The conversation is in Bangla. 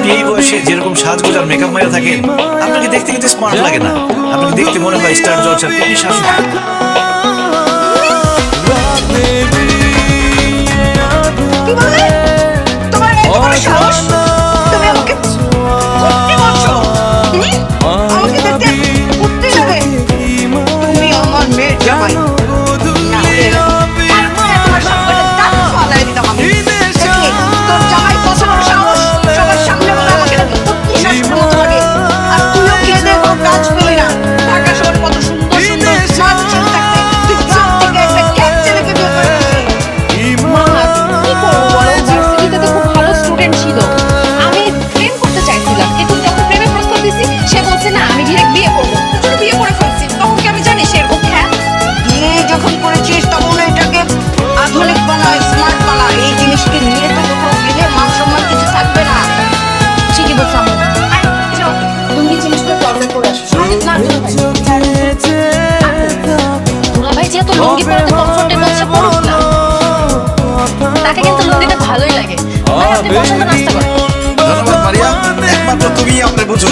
আপনি এই বয়সে যেরকম সাজগোজ আর মেকআপ মাইরা থাকেন, আপনাকে দেখতে কিন্তু স্মার্ট লাগে না। আপনাকে দেখতে মনে হয় স্টার জলসার কোটি শাশুড়ি। কি বলে? তোমার এত বড় সাহস? তুমি আমাকে কুত্তি বলছো? আমাকে দেখতে কুত্তি লাগে? তুমি আমার মেয়ের জামাই। না হলে তারপরে তোমার সবকটা দাঁত ফালাই দিতাম আমি। দেখি, তোর জামাই কত বড় সাহস? সবার সামনে বলে আমাকে নাকি কুত্তি শাশুড়ির মতো লাগে। আর তুইও খেয়ে দেয়ে কোনো কাজ পেলি না। ঢাকা শহর কত সুন্দর সুন্দর স্মার্ট ছেলে থাকতে তুই গ্রাম থেকে একটা ক্যাট ছেলেকে বিয়ে করেছিস। মা কি করবো বলো, ভার্সিটিতে তো খুব ভালো স্টুডেন্ট ছিল, আমি প্রেম করতে চাইছিলাম, কিন্তু যখন প্রেমের প্রস্তাব দিছি সে বলছে না আমি ডিরেক্ট বিয়ে করবো, যদি বিয়ে করে ফেলছি তখন কি আমি জানি সে এরকম? হ্যাঁ, বিয়ে যখন করেছিস তখন এটাকে আধুনিক বানা, স্মার্ট বানা। এই জিনিসকে নিয়ে তো কোথাও গেলে মান সম্মান কিছু থাকবে না। ঠিকই বলছো আম্মু। আর যাও লুঙ্গি চেঞ্জ করে টয়লেট করে আসো। না দুলা ভাই যেহেতু লুঙ্গি পরাতে কমফোর্টেবল সে পড়ুক না, তাকে কিন্তু লুঙ্গিতে ভালোই লাগে। ভাই আপনি পছন্দ নাস্তা করেন। ধন্যবাদ মারিয়া, একমাত্র তুমিই আপনি বুঝো।